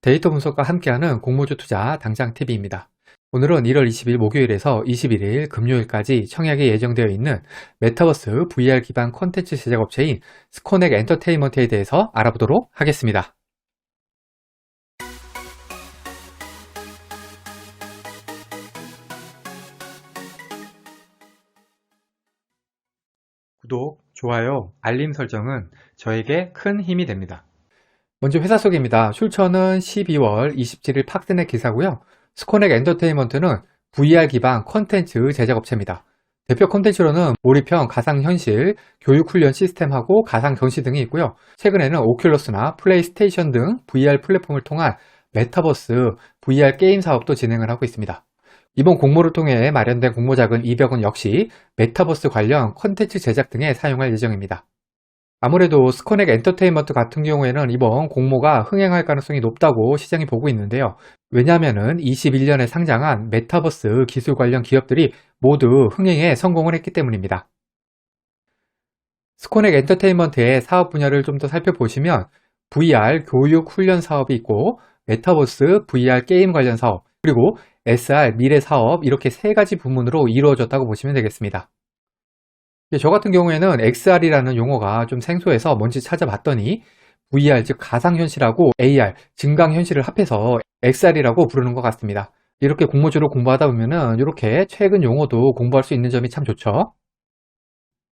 데이터 분석과 함께하는 공모주 투자 당장 TV입니다. 오늘은 1월 20일 목요일에서 21일 금요일까지 청약이 예정되어 있는 메타버스 VR 기반 콘텐츠 제작 업체인 스코넥 엔터테인먼트에 대해서 알아보도록 하겠습니다. 구독, 좋아요, 알림 설정은 저에게 큰 힘이 됩니다. 먼저 회사 소개입니다. 출처는 12월 27일 팍스넷 기사고요. 스코넥 엔터테인먼트는 VR 기반 콘텐츠 제작업체입니다. 대표 콘텐츠로는 몰입형 가상현실, 교육훈련 시스템하고 가상경시 등이 있고요. 최근에는 오큘러스나 플레이스테이션 등 VR 플랫폼을 통한 메타버스 VR 게임 사업도 진행을 하고 있습니다. 이번 공모를 통해 마련된 공모자금 200원 역시 메타버스 관련 콘텐츠 제작 등에 사용할 예정입니다. 아무래도 스코넥 엔터테인먼트 같은 경우에는 이번 공모가 흥행할 가능성이 높다고 시장이 보고 있는데요. 왜냐하면 21년에 상장한 메타버스 기술 관련 기업들이 모두 흥행에 성공을 했기 때문입니다. 스코넥 엔터테인먼트의 사업 분야를 좀 더 살펴보시면 VR 교육 훈련 사업이 있고 메타버스 VR 게임 관련 사업, 그리고 SR 미래 사업, 이렇게 세 가지 부문으로 이루어졌다고 보시면 되겠습니다. 저 같은 경우에는 XR이라는 용어가 좀 생소해서 뭔지 찾아봤더니 VR, 즉 가상현실하고 AR, 증강현실을 합해서 XR이라고 부르는 것 같습니다. 이렇게 공모주로 공부하다 보면은 이렇게 최근 용어도 공부할 수 있는 점이 참 좋죠.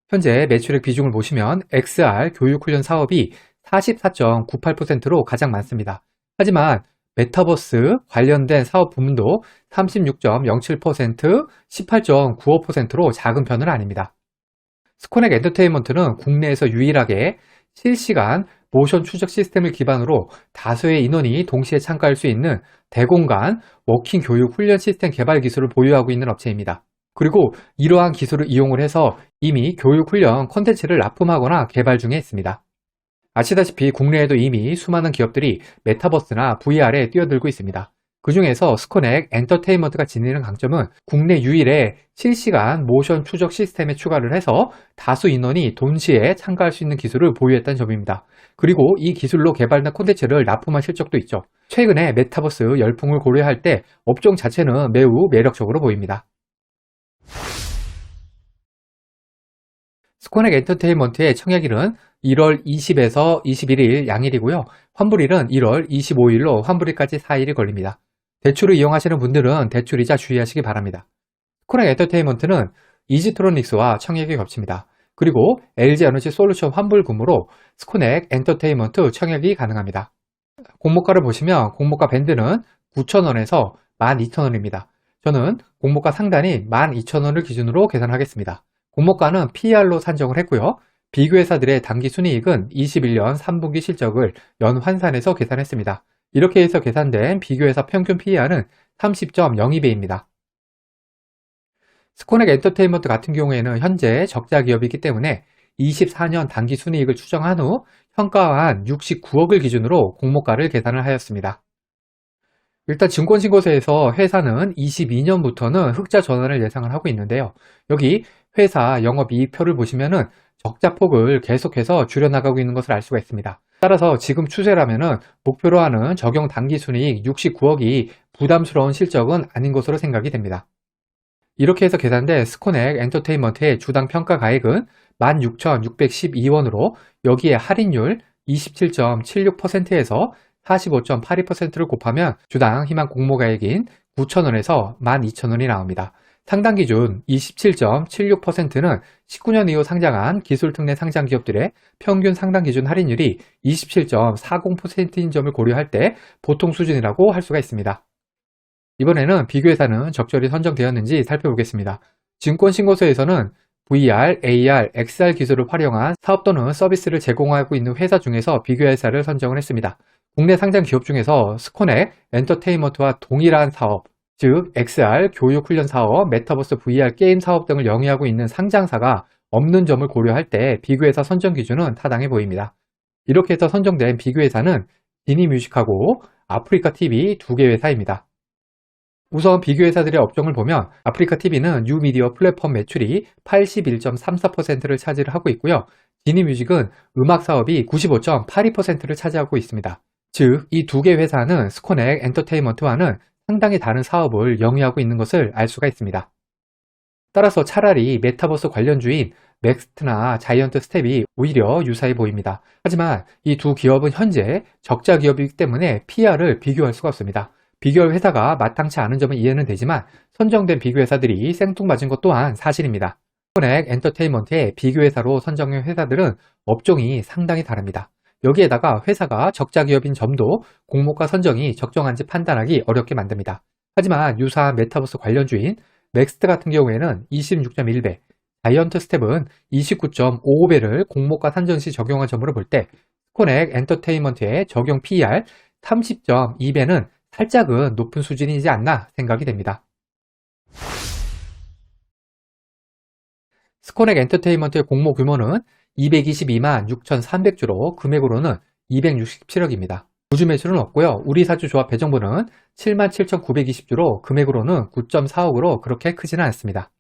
현재 매출액 비중을 보시면 XR 교육훈련 사업이 44.98%로 가장 많습니다. 하지만 메타버스 관련된 사업 부문도 36.07%, 18.95%로 작은 편은 아닙니다. 스코넥 엔터테인먼트는 국내에서 유일하게 실시간 모션 추적 시스템을 기반으로 다수의 인원이 동시에 참가할 수 있는 대공간 워킹 교육 훈련 시스템 개발 기술을 보유하고 있는 업체입니다. 그리고 이러한 기술을 이용을 해서 이미 교육 훈련 콘텐츠를 납품하거나 개발 중에 있습니다. 아시다시피 국내에도 이미 수많은 기업들이 메타버스나 VR에 뛰어들고 있습니다. 그 중에서 스코넥 엔터테인먼트가 지니는 강점은 국내 유일의 실시간 모션 추적 시스템에 추가를 해서 다수 인원이 동시에 참가할 수 있는 기술을 보유했다는 점입니다. 그리고 이 기술로 개발된 콘텐츠를 납품한 실적도 있죠. 최근에 메타버스 열풍을 고려할 때 업종 자체는 매우 매력적으로 보입니다. 스코넥 엔터테인먼트의 청약일은 1월 20에서 21일 양일이고요. 환불일은 1월 25일로 환불일까지 4일이 걸립니다. 대출을 이용하시는 분들은 대출이자 주의하시기 바랍니다. 스코넥 엔터테인먼트는 이지트로닉스와 청약이 겹칩니다. 그리고 LG에너지 솔루션 환불금으로 스코넥 엔터테인먼트 청약이 가능합니다. 공모가를 보시면 공모가 밴드는 9,000원에서 12,000원입니다. 저는 공모가 상단이 12,000원을 기준으로 계산하겠습니다. 공모가는 PER로 산정을 했고요. 비교회사들의 당기순이익은 21년 3분기 실적을 연환산해서 계산했습니다. 이렇게 해서 계산된 비교회사 평균 PER은 30.02배입니다. 스코넥 엔터테인먼트 같은 경우에는 현재 적자 기업이기 때문에 24년 당기순이익을 추정한 후 평가한 69억을 기준으로 공모가를 계산을 하였습니다. 일단 증권신고서에서 회사는 22년부터는 흑자 전환을 예상을 하고 있는데요. 여기 회사 영업이익표를 보시면은 적자폭을 계속해서 줄여나가고 있는 것을 알 수가 있습니다. 따라서 지금 추세라면은 목표로 하는 적용 당기순이익 69억이 부담스러운 실적은 아닌 것으로 생각이 됩니다. 이렇게 해서 계산된 스코넥 엔터테인먼트의 주당 평가 가액은 16,612원으로 여기에 할인율 27.76%에서 45.82%를 곱하면 주당 희망 공모가액인 9,000원에서 12,000원이 나옵니다. 상당 기준 27.76%는 19년 이후 상장한 기술특례 상장 기업들의 평균 상당 기준 할인율이 27.40%인 점을 고려할 때 보통 수준이라고 할 수가 있습니다. 이번에는 비교회사는 적절히 선정되었는지 살펴보겠습니다. 증권신고서에서는 VR, AR, XR 기술을 활용한 사업 또는 서비스를 제공하고 있는 회사 중에서 비교회사를 선정을 했습니다. 국내 상장 기업 중에서 스코넥 엔터테인먼트와 동일한 사업, 즉 XR 교육훈련 사업, 메타버스 VR 게임 사업 등을 영위하고 있는 상장사가 없는 점을 고려할 때 비교회사 선정 기준은 타당해 보입니다. 이렇게 해서 선정된 비교회사는 디니뮤직하고 아프리카TV 두 개 회사입니다. 우선 비교회사들의 업종을 보면 아프리카TV는 뉴미디어 플랫폼 매출이 81.34%를 차지를 하고 있고요. 디니뮤직은 음악 사업이 95.82%를 차지하고 있습니다. 즉, 이 두 개 회사는 스코넥 엔터테인먼트와는 상당히 다른 사업을 영위하고 있는 것을 알 수가 있습니다. 따라서 차라리 메타버스 관련주인 넥스트나 자이언트 스텝이 오히려 유사해 보입니다. 하지만 이 두 기업은 현재 적자 기업이기 때문에 PR을 비교할 수가 없습니다. 비교할 회사가 마땅치 않은 점은 이해는 되지만 선정된 비교 회사들이 생뚱맞은 것 또한 사실입니다. 스코넥 엔터테인먼트의 비교 회사로 선정된 회사들은 업종이 상당히 다릅니다. 여기에다가 회사가 적자 기업인 점도 공모가 선정이 적정한지 판단하기 어렵게 만듭니다. 하지만 유사한 메타버스 관련주인 넥스트 같은 경우에는 26.1배, 자이언트 스텝은 29.55배를 공모가 산정 시 적용한 점으로 볼 때 스코넥 엔터테인먼트의 적용 PER 30.2배는 살짝은 높은 수준이지 않나 생각이 됩니다. 스코넥 엔터테인먼트의 공모 규모는 222만 6,300주로 금액으로는 267억입니다. 우주 매출은 없고요. 우리사주조합 배정보는 77,920주로 금액으로는 9.4억으로 그렇게 크지는 않습니다.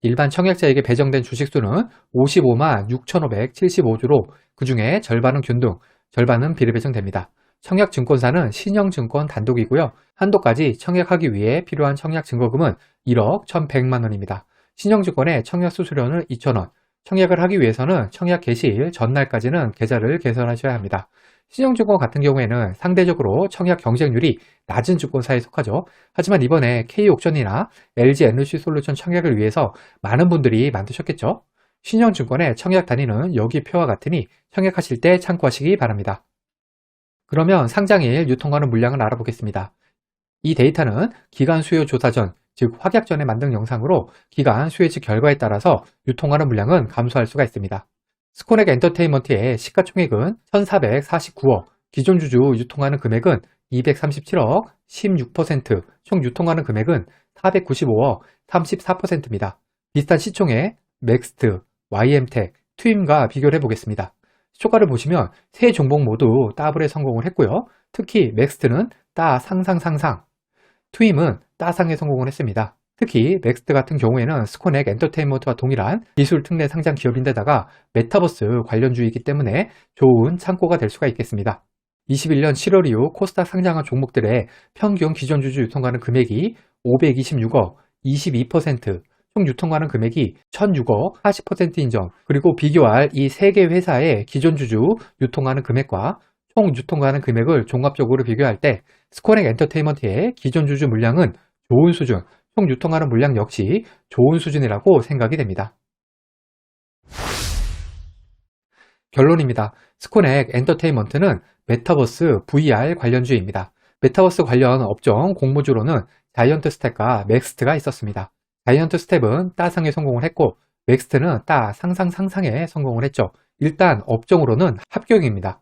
일반 청약자에게 배정된 주식수는 55만 6,575주로 그 중에 절반은 균등, 절반은 비례배정됩니다. 청약증권사는 신영증권 단독이고요. 한도까지 청약하기 위해 필요한 청약증거금은 1억 1,100만원입니다. 신영증권의 청약수수료는 2,000원, 청약을 하기 위해서는 청약 개시일 전날까지는 계좌를 개설하셔야 합니다. 신영증권 같은 경우에는 상대적으로 청약 경쟁률이 낮은 증권사에 속하죠. 하지만 이번에 K옥션이나 LG 에너지솔루션 청약을 위해서 많은 분들이 만드셨겠죠. 신영증권의 청약 단위는 여기 표와 같으니 청약하실 때 참고하시기 바랍니다. 그러면 상장일 유통하는 물량을 알아보겠습니다. 이 데이터는 기간 수요 조사 전, 즉 확약 전에 만든 영상으로 기간 수요치 결과에 따라서 유통하는 물량은 감소할 수가 있습니다. 스코넥 엔터테인먼트의 시가총액은 1,449억, 기존 주주 유통하는 금액은 237억, 16%, 총 유통하는 금액은 495억, 34%입니다. 비슷한 시총의 넥스트, YM텍, 트윈과 비교를 해보겠습니다. 시초가를 보시면 세 종목 모두 더블에 성공을 했고요. 특히 넥스트는 따 상상, 트윈은 따상에 성공을 했습니다. 특히 넥스트 같은 경우에는 스코넥 엔터테인먼트와 동일한 기술 특례 상장 기업인데다가 메타버스 관련주이기 때문에 좋은 참고가 될 수가 있겠습니다. 21년 7월 이후 코스닥 상장한 종목들의 평균 기존 주주 유통가는 금액이 526억, 22%, 총 유통가는 금액이 1,006억, 40%인 점, 그리고 비교할 이 세 개 회사의 기존 주주 유통가는 금액과 총 유통가는 금액을 종합적으로 비교할 때 스코넥 엔터테인먼트의 기존 주주 물량은 좋은 수준, 총 유통하는 물량 역시 좋은 수준이라고 생각이 됩니다. 결론입니다. 스코넥 엔터테인먼트는 메타버스 VR 관련주입니다. 메타버스 관련 업종 공모주로는 자이언트 스텝과 넥스트가 있었습니다. 자이언트 스텝은 따상에 성공을 했고 넥스트는 따 상상에 성공을 했죠. 일단 업종으로는 합격입니다.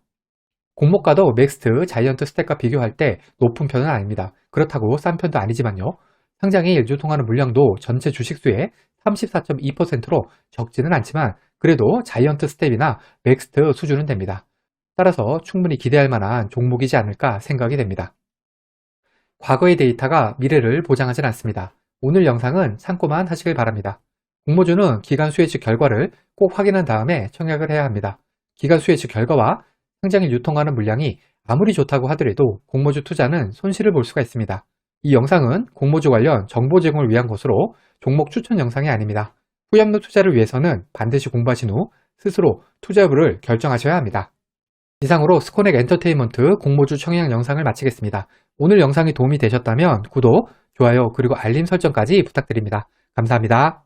공모가도 넥스트, 자이언트 스텝과 비교할 때 높은 편은 아닙니다. 그렇다고 싼 편도 아니지만요. 상장일 유통하는 물량도 전체 주식수의 34.2%로 적지는 않지만 그래도 자이언트 스텝이나 넥스트 수준은 됩니다. 따라서 충분히 기대할 만한 종목이지 않을까 생각이 됩니다. 과거의 데이터가 미래를 보장하진 않습니다. 오늘 영상은 참고만 하시길 바랍니다. 공모주는 기간 수혜치 결과를 꼭 확인한 다음에 청약을 해야 합니다. 기간 수혜치 결과와 상장일 유통하는 물량이 아무리 좋다고 하더라도 공모주 투자는 손실을 볼 수가 있습니다. 이 영상은 공모주 관련 정보 제공을 위한 것으로 종목 추천 영상이 아닙니다. 후연료 투자를 위해서는 반드시 공부하신 후 스스로 투자 여부를 결정하셔야 합니다. 이상으로 스코넥 엔터테인먼트 공모주 청약 영상을 마치겠습니다. 오늘 영상이 도움이 되셨다면 구독, 좋아요, 그리고 알림 설정까지 부탁드립니다. 감사합니다.